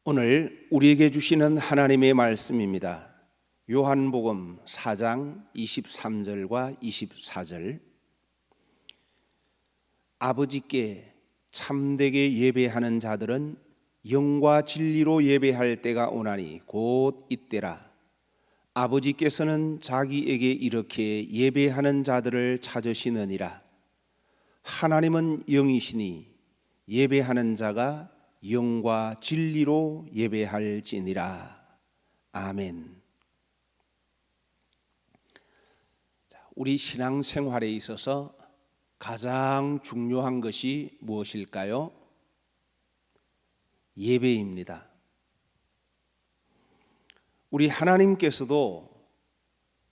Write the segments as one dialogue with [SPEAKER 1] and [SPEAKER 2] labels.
[SPEAKER 1] 오늘 우리에게 주시는 하나님의 말씀입니다. 요한복음 4장 23절과 24절. 아버지께 참되게 예배하는 자들은 영과 진리로 예배할 때가 오나니 곧 이때라. 아버지께서는 자기에게 이렇게 예배하는 자들을 찾으시느니라. 하나님은 영이시니 예배하는 자가 영과 진리로 예배할지니라. 아멘. 우리 신앙생활에 있어서 가장 중요한 것이 무엇일까요? 예배입니다. 우리 하나님께서도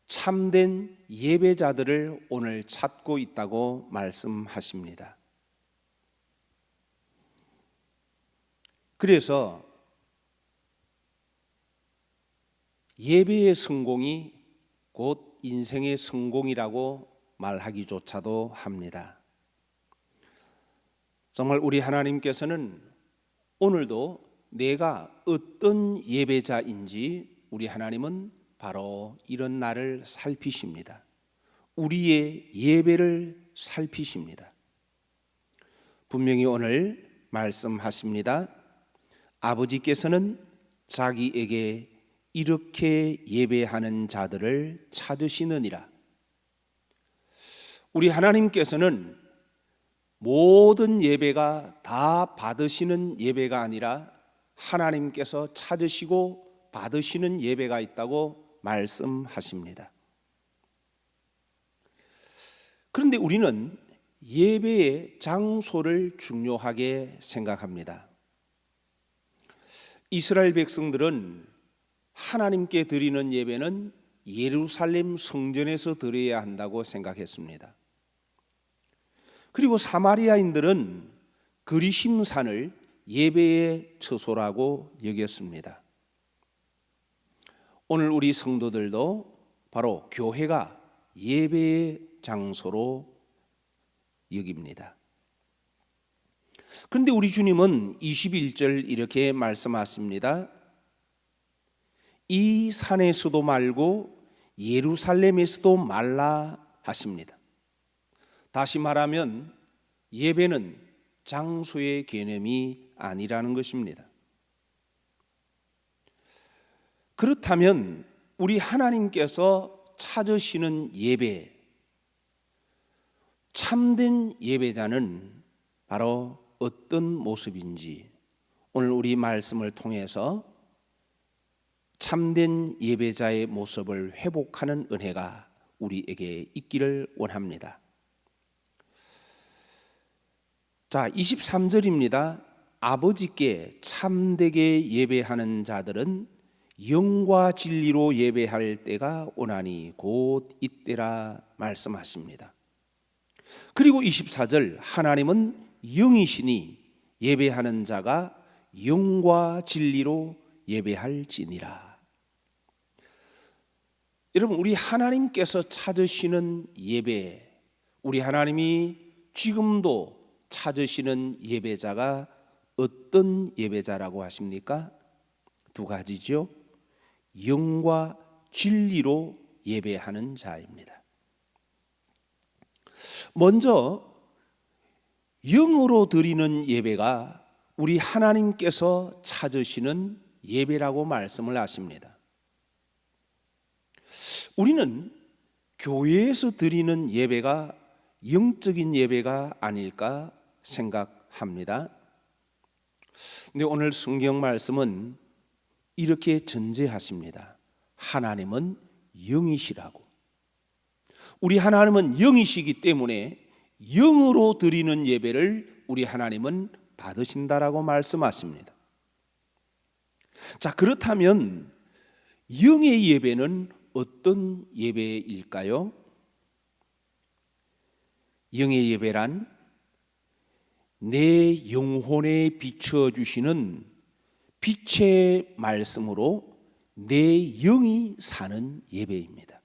[SPEAKER 1] 참된 예배자들을 오늘 찾고 있다고 말씀하십니다. 그래서 예배의 성공이 곧 인생의 성공이라고 말하기조차도 합니다. 정말 우리 하나님께서는 오늘도 내가 어떤 예배자인지 우리 하나님은 바로 이런 나를 살피십니다. 우리의 예배를 살피십니다. 분명히 오늘 말씀하십니다. 아버지께서는 자기에게 이렇게 예배하는 자들을 찾으시느니라. 우리 하나님께서는 모든 예배가 다 받으시는 예배가 아니라 하나님께서 찾으시고 받으시는 예배가 있다고 말씀하십니다. 그런데 우리는 예배의 장소를 중요하게 생각합니다. 이스라엘 백성들은 하나님께 드리는 예배는 예루살렘 성전에서 드려야 한다고 생각했습니다. 그리고 사마리아인들은 그리심산을 예배의 처소라고 여겼습니다. 오늘 우리 성도들도 바로 교회가 예배의 장소로 여깁니다. 그런데 우리 주님은 21절 이렇게 말씀하십니다. 이 산에서도 말고 예루살렘에서도 말라 하십니다. 다시 말하면 예배는 장소의 개념이 아니라는 것입니다. 그렇다면 우리 하나님께서 찾으시는 예배, 참된 예배자는 바로 어떤 모습인지 오늘 우리 말씀을 통해서 참된 예배자의 모습을 회복하는 은혜가 우리에게 있기를 원합니다. 자, 23절입니다. 아버지께 참되게 예배하는 자들은 영과 진리로 예배할 때가 오나니 곧 이때라 말씀하십니다. 그리고 24절 하나님은 영이시니 예배하는 자가 영과 진리로 예배할지니라. 여러분, 우리 하나님께서 찾으시는 예배, 우리 하나님이 지금도 찾으시는 예배자가 어떤 예배자라고 하십니까? 두 가지죠. 영과 진리로 예배하는 자입니다. 먼저 영으로 드리는 예배가 우리 하나님께서 찾으시는 예배라고 말씀을 하십니다. 우리는 교회에서 드리는 예배가 영적인 예배가 아닐까 생각합니다. 근데 오늘 성경 말씀은 이렇게 전제하십니다. 하나님은 영이시라고. 우리 하나님은 영이시기 때문에 영으로 드리는 예배를 우리 하나님은 받으신다라고 말씀하십니다. 자, 그렇다면 영의 예배는 어떤 예배일까요? 영의 예배란 내 영혼에 비춰주시는 빛의 말씀으로 내 영이 사는 예배입니다.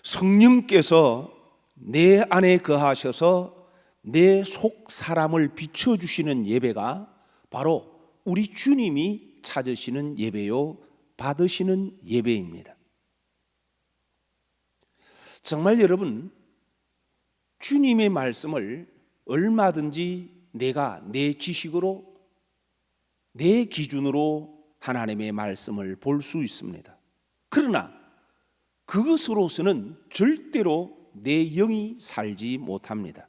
[SPEAKER 1] 성령께서 내 안에 거하셔서 내 속 사람을 비춰주시는 예배가 바로 우리 주님이 찾으시는 예배요, 받으시는 예배입니다. 정말 여러분, 주님의 말씀을 얼마든지 내가 내 지식으로, 내 기준으로 하나님의 말씀을 볼 수 있습니다. 그러나 그것으로서는 절대로 내 영이 살지 못합니다.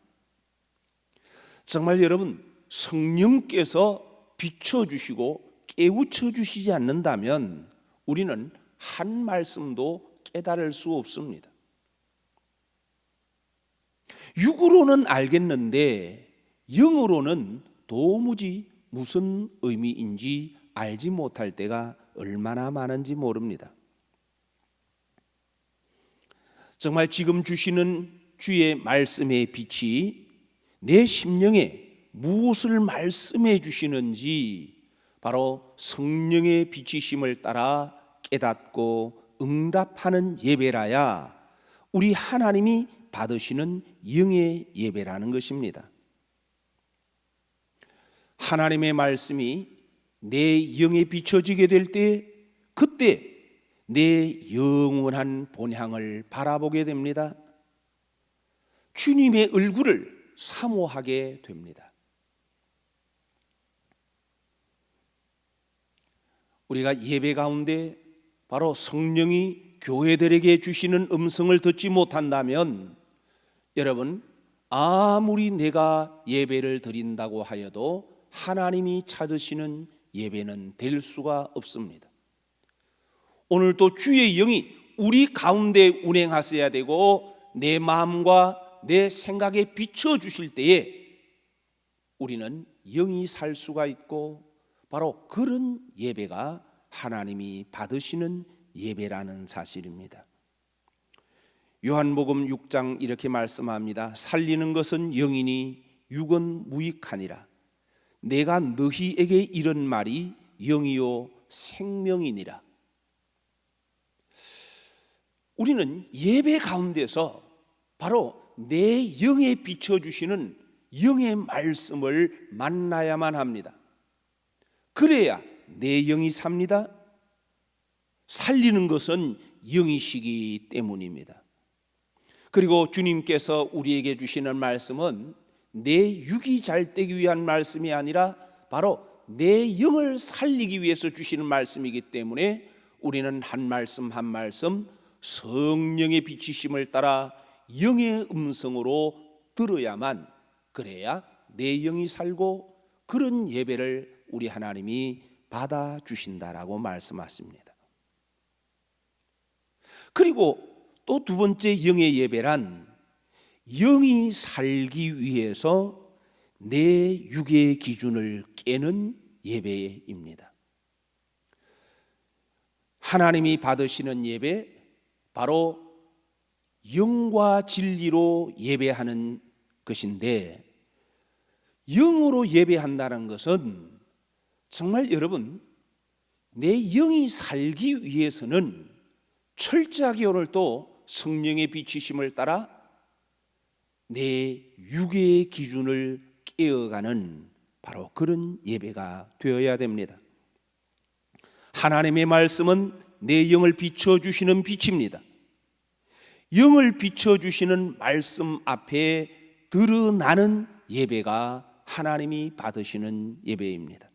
[SPEAKER 1] 정말 여러분, 성령께서 비춰주시고 깨우쳐 주시지 않는다면 우리는 한 말씀도 깨달을 수 없습니다. 육으로는 알겠는데 영으로는 도무지 무슨 의미인지 알지 못할 때가 얼마나 많은지 모릅니다. 정말 지금 주시는 주의 말씀의 빛이 내 심령에 무엇을 말씀해 주시는지 바로 성령의 비치심을 따라 깨닫고 응답하는 예배라야 우리 하나님이 받으시는 영의 예배라는 것입니다. 하나님의 말씀이 내 영에 비춰지게 될 때 그때 내 영원한 본향을 바라보게 됩니다. 주님의 얼굴을 사모하게 됩니다. 우리가 예배 가운데 바로 성령이 교회들에게 주시는 음성을 듣지 못한다면 여러분, 아무리 내가 예배를 드린다고 하여도 하나님이 찾으시는 예배는 될 수가 없습니다. 오늘도 주의 영이 우리 가운데 운행하셔야 되고 내 마음과 내 생각에 비춰주실 때에 우리는 영이 살 수가 있고 바로 그런 예배가 하나님이 받으시는 예배라는 사실입니다. 요한복음 6장 이렇게 말씀합니다. 살리는 것은 영이니 육은 무익하니라. 내가 너희에게 이런 말이 영이요 생명이니라. 우리는 예배 가운데서 바로 내 영에 비춰주시는 영의 말씀을 만나야만 합니다. 그래야 내 영이 삽니다. 살리는 것은 영이시기 때문입니다. 그리고 주님께서 우리에게 주시는 말씀은 내 육이 잘 되기 위한 말씀이 아니라 바로 내 영을 살리기 위해서 주시는 말씀이기 때문에 우리는 한 말씀 한 말씀 성령의 비치심을 따라 영의 음성으로 들어야만 그래야 내 영이 살고 그런 예배를 우리 하나님이 받아주신다라고 말씀하십니다. 그리고 또 두 번째 영의 예배란 영이 살기 위해서 내 육의 기준을 깨는 예배입니다. 하나님이 받으시는 예배, 바로 영과 진리로 예배하는 것인데 영으로 예배한다는 것은 정말 여러분 내 영이 살기 위해서는 철저하게 오늘도 성령의 비치심을 따라 내 육의 기준을 깨어가는 바로 그런 예배가 되어야 됩니다. 하나님의 말씀은 내 영을 비춰주시는 빛입니다. 영을 비춰주시는 말씀 앞에 드러나는 예배가 하나님이 받으시는 예배입니다.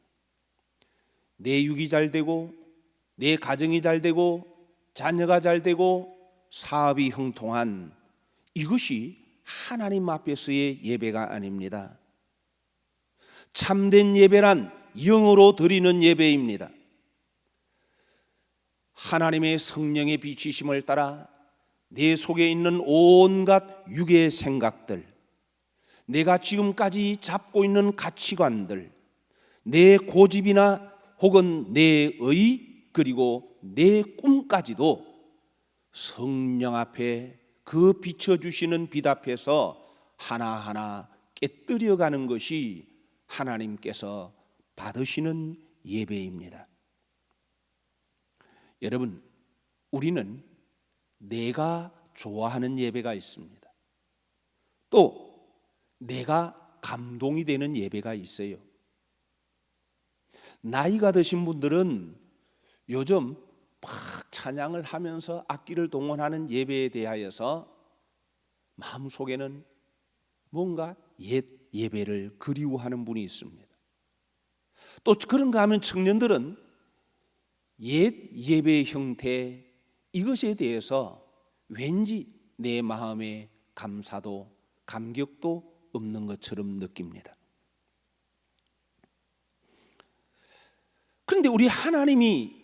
[SPEAKER 1] 내 육이 잘 되고 내 가정이 잘 되고 자녀가 잘 되고 사업이 형통한 이것이 하나님 앞에서의 예배가 아닙니다. 참된 예배란 영으로 드리는 예배입니다. 하나님의 성령의 비치심을 따라 내 속에 있는 온갖 육의 생각들, 내가 지금까지 잡고 있는 가치관들, 내 고집이나 혹은 내 의 그리고 내 꿈까지도 성령 앞에 그 비춰주시는 빛 앞에서 하나하나 깨뜨려가는 것이 하나님께서 받으시는 예배입니다. 여러분, 우리는 내가 좋아하는 예배가 있습니다. 또 내가 감동이 되는 예배가 있어요. 나이가 드신 분들은 요즘 막 찬양을 하면서 악기를 동원하는 예배에 대하여서 마음속에는 뭔가 옛 예배를 그리워하는 분이 있습니다. 또 그런가 하면 청년들은 옛 예배의 형태, 이것에 대해서 왠지 내 마음에 감사도 감격도 없는 것처럼 느낍니다. 그런데 우리 하나님이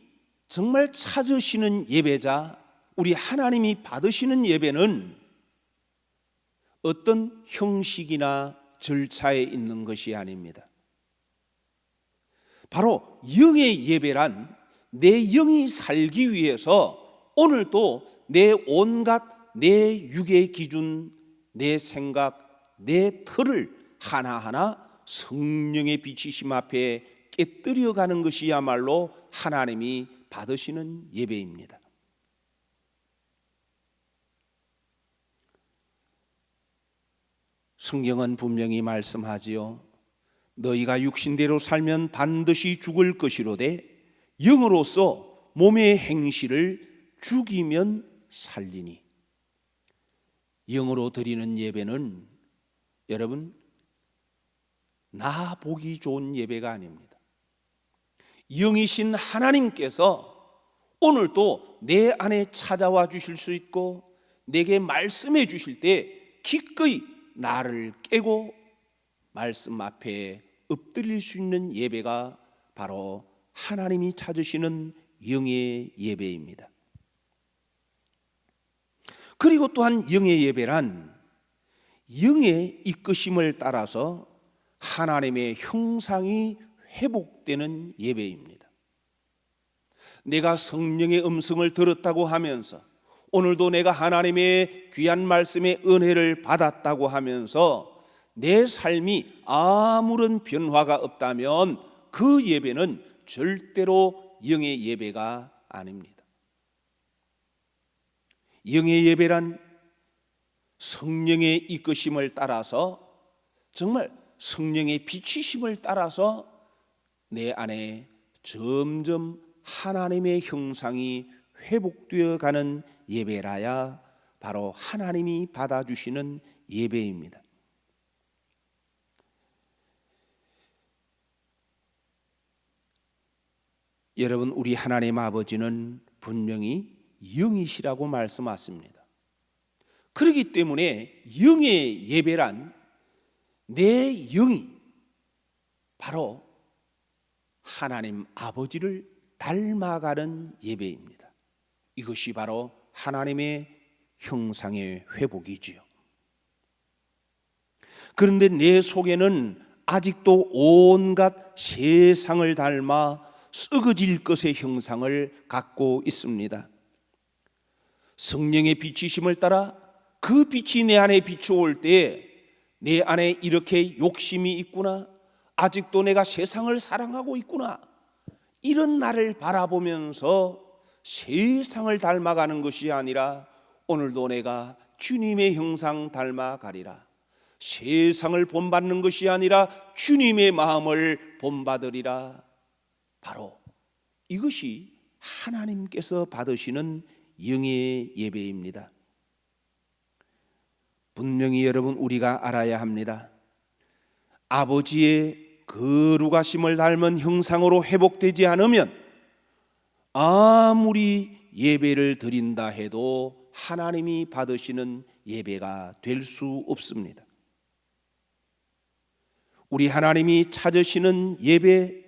[SPEAKER 1] 정말 찾으시는 예배자, 우리 하나님이 받으시는 예배는 어떤 형식이나 절차에 있는 것이 아닙니다. 바로 영의 예배란 내 영이 살기 위해서 오늘도 내 온갖 내 육의 기준, 내 생각, 내 틀을 하나하나 성령의 비치심 앞에 깨뜨려가는 것이야말로 하나님이 받으시는 예배입니다. 성경은 분명히 말씀하지요. 너희가 육신대로 살면 반드시 죽을 것이로되 영으로서 몸의 행실을 죽이면 살리니. 영으로 드리는 예배는 여러분 나 보기 좋은 예배가 아닙니다. 영이신 하나님께서 오늘도 내 안에 찾아와 주실 수 있고 내게 말씀해 주실 때 기꺼이 나를 깨고 말씀 앞에 엎드릴 수 있는 예배가 바로 하나님이 찾으시는 영의 예배입니다. 그리고 또한 영의 예배란 영의 이끄심을 따라서 하나님의 형상이 회복되는 예배입니다. 내가 성령의 음성을 들었다고 하면서 오늘도 내가 하나님의 귀한 말씀의 은혜를 받았다고 하면서 내 삶이 아무런 변화가 없다면 그 예배는 절대로 영의 예배가 아닙니다. 영의 예배란 성령의 이끄심을 따라서 정말 성령의 비치심을 따라서 내 안에 점점 하나님의 형상이 회복되어 가는 예배라야 바로 하나님이 받아주시는 예배입니다. 여러분, 우리 하나님 아버지는 분명히 영이시라고 말씀하십니다. 그렇기 때문에 영의 예배란 내 영이 바로 하나님 아버지를 닮아가는 예배입니다. 이것이 바로 하나님의 형상의 회복이지요. 그런데 내 속에는 아직도 온갖 세상을 닮아 썩어질 것의 형상을 갖고 있습니다. 성령의 비치심을 따라 그 빛이 내 안에 비추어올 때 내 안에 이렇게 욕심이 있구나, 아직도 내가 세상을 사랑하고 있구나, 이런 나를 바라보면서 세상을 닮아가는 것이 아니라 오늘도 내가 주님의 형상 닮아가리라, 세상을 본받는 것이 아니라 주님의 마음을 본받으리라, 바로 이것이 하나님께서 받으시는 영의 예배입니다. 분명히 여러분 우리가 알아야 합니다. 아버지의 거룩하심을 닮은 형상으로 회복되지 않으면 아무리 예배를 드린다 해도 하나님이 받으시는 예배가 될 수 없습니다. 우리 하나님이 찾으시는 예배,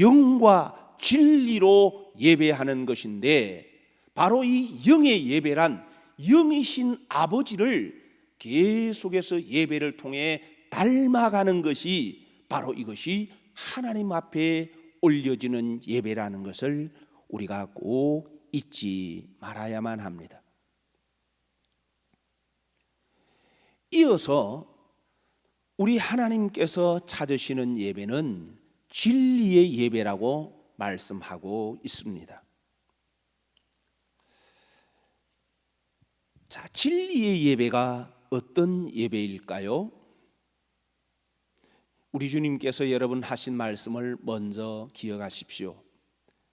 [SPEAKER 1] 영과 진리로 예배하는 것인데 바로 이 영의 예배란 영이신 아버지를 계속해서 예배를 통해 닮아가는 것이 바로 이것이 하나님 앞에 올려지는 예배라는 것을 우리가 꼭 잊지 말아야만 합니다. 이어서 우리 하나님께서 찾으시는 예배는 진리의 예배라고 말씀하고 있습니다. 자, 진리의 예배가 어떤 예배일까요? 우리 주님께서 여러분 하신 말씀을 먼저 기억하십시오.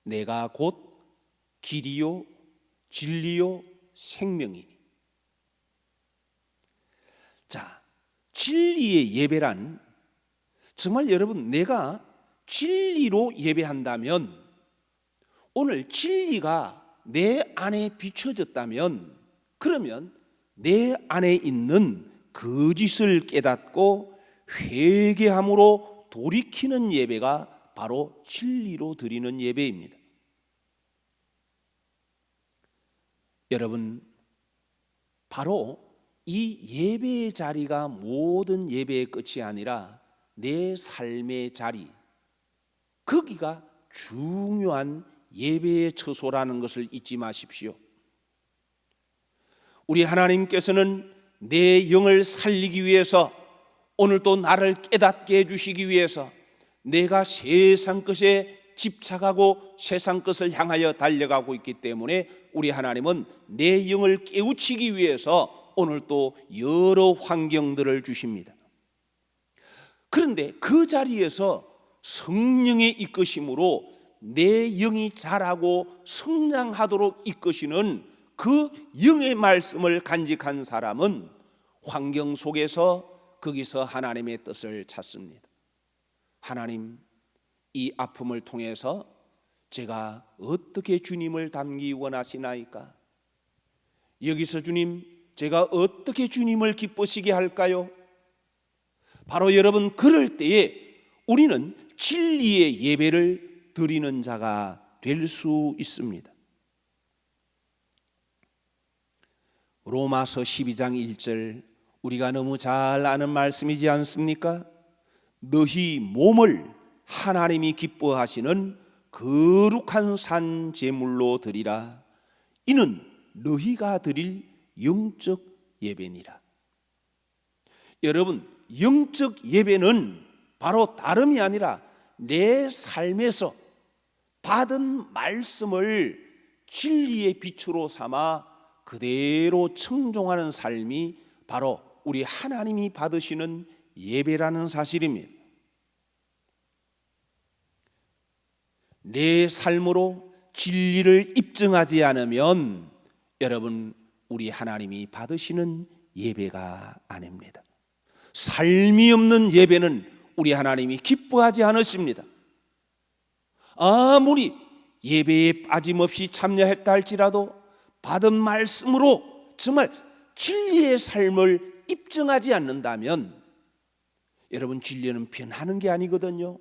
[SPEAKER 1] 내가 곧 길이요 진리요 생명이니. 자, 진리의 예배란 정말 여러분 내가 진리로 예배한다면, 오늘 진리가 내 안에 비춰졌다면, 그러면 내 안에 있는 거짓을 깨닫고 회개함으로 돌이키는 예배가 바로 진리로 드리는 예배입니다. 여러분, 바로 이 예배의 자리가 모든 예배의 끝이 아니라 내 삶의 자리, 거기가 중요한 예배의 처소라는 것을 잊지 마십시오. 우리 하나님께서는 내 영을 살리기 위해서, 오늘 또 나를 깨닫게 해주시기 위해서 내가 세상 것에 집착하고 세상 것을 향하여 달려가고 있기 때문에 우리 하나님은 내 영을 깨우치기 위해서 오늘 또 여러 환경들을 주십니다. 그런데 그 자리에서 성령의 이끄심으로 내 영이 자라고 성장하도록 이끄시는 그 영의 말씀을 간직한 사람은 환경 속에서 거기서 하나님의 뜻을 찾습니다. 하나님, 이 아픔을 통해서 제가 어떻게 주님을 닮기 원하시나이까? 여기서 주님, 제가 어떻게 주님을 기쁘시게 할까요? 바로 여러분, 그럴 때에 우리는 진리의 예배를 드리는 자가 될 수 있습니다. 로마서 12장 1절, 우리가 너무 잘 아는 말씀이지 않습니까? 너희 몸을 하나님이 기뻐하시는 거룩한 산 제물로 드리라. 이는 너희가 드릴 영적 예배니라. 여러분, 영적 예배는 바로 다름이 아니라 내 삶에서 받은 말씀을 진리의 빛으로 삼아 그대로 청종하는 삶이 바로 우리 하나님이 받으시는 예배라는 사실입니다. 내 삶으로 진리를 입증하지 않으면 여러분, 우리 하나님이 받으시는 예배가 아닙니다. 삶이 없는 예배는 우리 하나님이 기뻐하지 않으십니다. 아무리 예배에 빠짐없이 참여했다 할지라도 받은 말씀으로 정말 진리의 삶을 입증하지 않는다면 여러분, 진리는 변하는 게 아니거든요.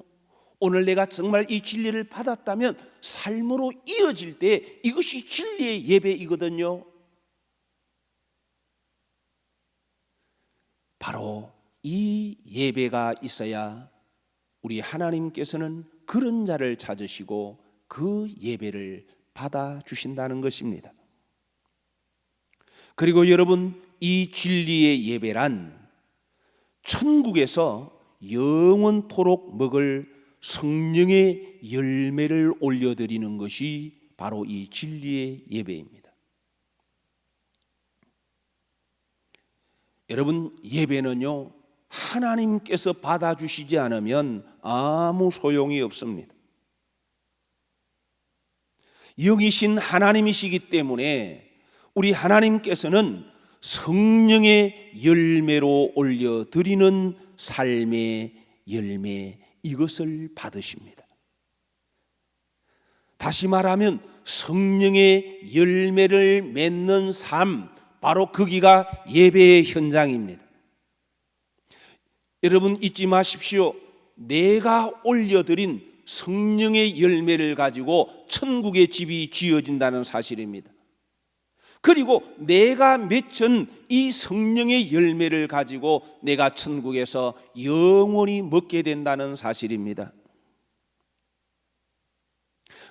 [SPEAKER 1] 오늘 내가 정말 이 진리를 받았다면 삶으로 이어질 때 이것이 진리의 예배이거든요. 바로 이 예배가 있어야 우리 하나님께서는 그런 자를 찾으시고 그 예배를 받아주신다는 것입니다. 그리고 여러분, 이 진리의 예배란 천국에서 영원토록 먹을 성령의 열매를 올려드리는 것이 바로 이 진리의 예배입니다. 여러분, 예배는요, 하나님께서 받아주시지 않으면 아무 소용이 없습니다. 영이신 하나님이시기 때문에 우리 하나님께서는 성령의 열매로 올려드리는 삶의 열매, 이것을 받으십니다. 다시 말하면 성령의 열매를 맺는 삶, 바로 거기가 예배의 현장입니다. 여러분, 잊지 마십시오. 내가 올려드린 성령의 열매를 가지고 천국의 집이 지어진다는 사실입니다. 그리고 내가 맺은 이 성령의 열매를 가지고 내가 천국에서 영원히 먹게 된다는 사실입니다.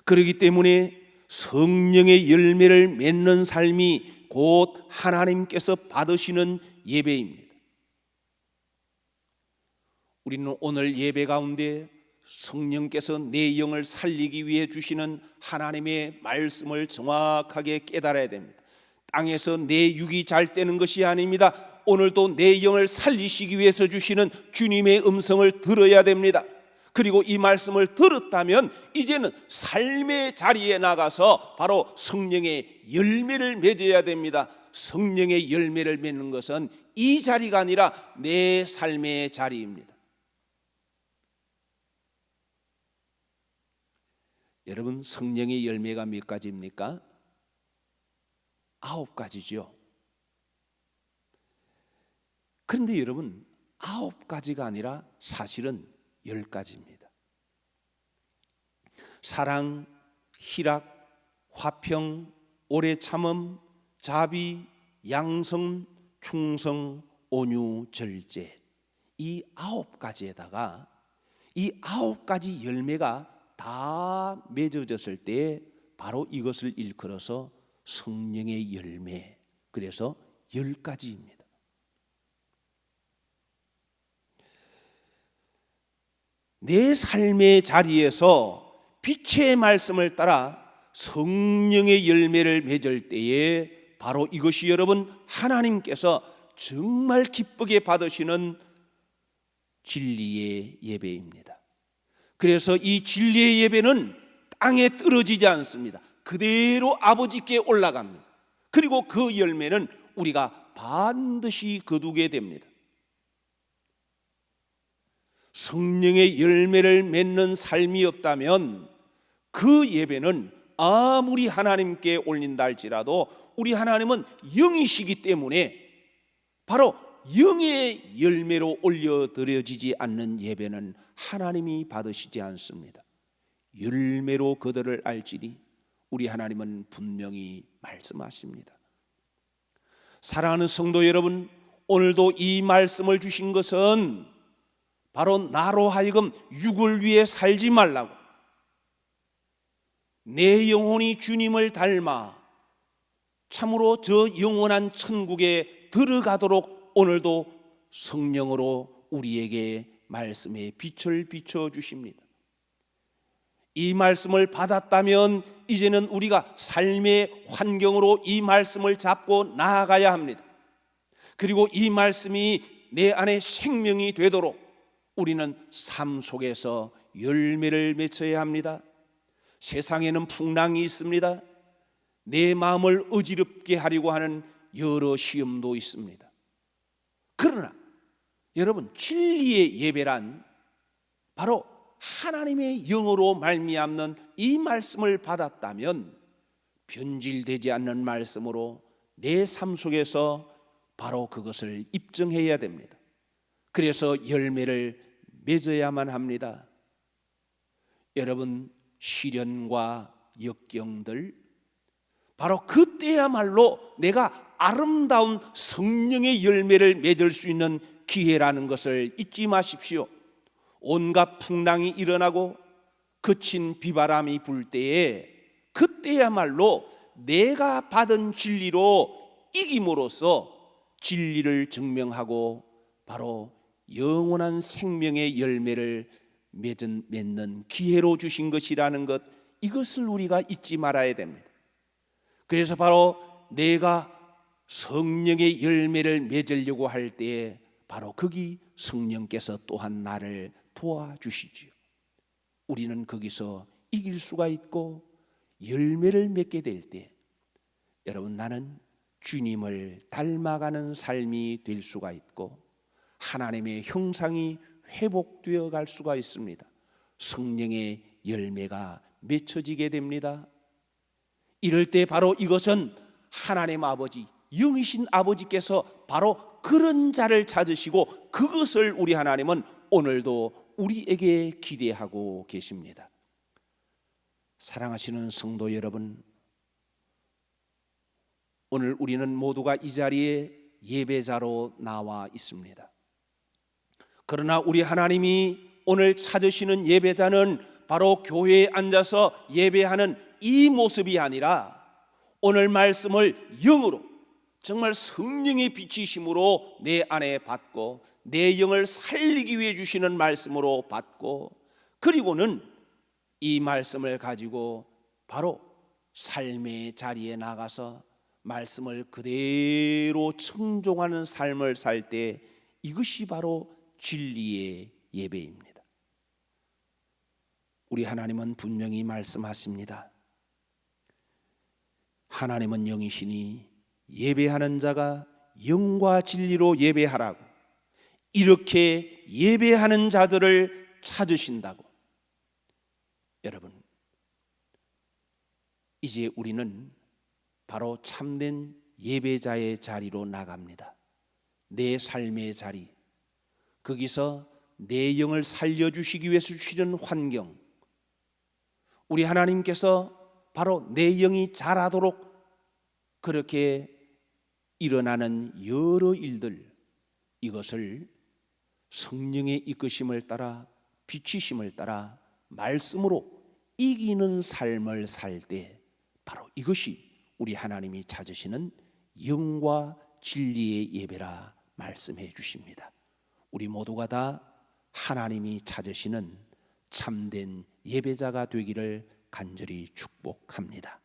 [SPEAKER 1] 그렇기 때문에 성령의 열매를 맺는 삶이 곧 하나님께서 받으시는 예배입니다. 우리는 오늘 예배 가운데 성령께서 내 영을 살리기 위해 주시는 하나님의 말씀을 정확하게 깨달아야 됩니다. 땅에서 내 육이 잘 되는 것이 아닙니다. 오늘도 내 영을 살리시기 위해서 주시는 주님의 음성을 들어야 됩니다. 그리고 이 말씀을 들었다면 이제는 삶의 자리에 나가서 바로 성령의 열매를 맺어야 됩니다. 성령의 열매를 맺는 것은 이 자리가 아니라 내 삶의 자리입니다. 여러분, 성령의 열매가 몇 가지입니까? 9가지죠. 그런데 여러분, 9가지가 아니라 사실은 10가지입니다. 사랑, 희락, 화평, 오래 참음, 자비, 양성, 충성, 온유, 절제, 이 9가지에다가 이 9가지 열매가 다 맺어졌을 때 바로 이것을 일컬어서 성령의 열매, 그래서 10가지입니다. 내 삶의 자리에서 빛의 말씀을 따라 성령의 열매를 맺을 때에 바로 이것이 여러분 하나님께서 정말 기쁘게 받으시는 진리의 예배입니다. 그래서 이 진리의 예배는 땅에 떨어지지 않습니다. 그대로 아버지께 올라갑니다. 그리고 그 열매는 우리가 반드시 거두게 됩니다. 성령의 열매를 맺는 삶이 없다면 그 예배는 아무리 하나님께 올린다 할지라도 우리 하나님은 영이시기 때문에 바로 영의 열매로 올려드려지지 않는 예배는 하나님이 받으시지 않습니다. 열매로 그들을 알지니 우리 하나님은 분명히 말씀하십니다. 사랑하는 성도 여러분, 오늘도 이 말씀을 주신 것은 바로 나로 하여금 육을 위해 살지 말라고, 내 영혼이 주님을 닮아 참으로 저 영원한 천국에 들어가도록 오늘도 성령으로 우리에게 말씀의 빛을 비춰 주십니다. 이 말씀을 받았다면 이제는 우리가 삶의 환경으로 이 말씀을 잡고 나아가야 합니다. 그리고 이 말씀이 내 안에 생명이 되도록 우리는 삶 속에서 열매를 맺어야 합니다. 세상에는 풍랑이 있습니다. 내 마음을 어지럽게 하려고 하는 여러 시험도 있습니다. 그러나 여러분, 진리의 예배란 바로 하나님의 영으로 말미암는 이 말씀을 받았다면 변질되지 않는 말씀으로 내 삶 속에서 바로 그것을 입증해야 됩니다. 그래서 열매를 맺어야만 합니다. 여러분, 시련과 역경들, 바로 그때야말로 내가 아름다운 성령의 열매를 맺을 수 있는 기회라는 것을 잊지 마십시오. 온갖 풍랑이 일어나고 거친 비바람이 불 때에 그때야말로 내가 받은 진리로 이김으로써 진리를 증명하고 바로 영원한 생명의 열매를 맺는 기회로 주신 것이라는 것, 이것을 우리가 잊지 말아야 됩니다. 그래서 바로 내가 성령의 열매를 맺으려고 할 때에 바로 거기 성령께서 또한 나를 도와주시지요. 우리는 거기서 이길 수가 있고 열매를 맺게 될 때 여러분, 나는 주님을 닮아가는 삶이 될 수가 있고 하나님의 형상이 회복되어 갈 수가 있습니다. 성령의 열매가 맺혀지게 됩니다. 이럴 때 바로 이것은 하나님 아버지, 영이신 아버지께서 바로 그런 자를 찾으시고 그것을 우리 하나님은 오늘도 우리에게 기대하고 계십니다. 사랑하시는 성도 여러분, 오늘 우리는 모두가 이 자리에 예배자로 나와 있습니다. 그러나 우리 하나님이 오늘 찾으시는 예배자는 바로 교회에 앉아서 예배하는 이 모습이 아니라 오늘 말씀을 영으로, 정말 성령의 빛이심으로 내 안에 받고 내 영을 살리기 위해 주시는 말씀으로 받고, 그리고는 이 말씀을 가지고 바로 삶의 자리에 나가서 말씀을 그대로 청종하는 삶을 살 때 이것이 바로 진리의 예배입니다. 우리 하나님은 분명히 말씀하십니다. 하나님은 영이시니 예배하는 자가 영과 진리로 예배하라고, 이렇게 예배하는 자들을 찾으신다고. 여러분, 이제 우리는 바로 참된 예배자의 자리로 나갑니다. 내 삶의 자리, 거기서 내 영을 살려주시기 위해서 주시는 환경, 우리 하나님께서 바로 내 영이 자라도록 그렇게 일어나는 여러 일들, 이것을 성령의 이끄심을 따라, 비추심을 따라 말씀으로 이기는 삶을 살 때 바로 이것이 우리 하나님이 찾으시는 영과 진리의 예배라 말씀해 주십니다. 우리 모두가 다 하나님이 찾으시는 참된 예배자가 되기를 간절히 축복합니다.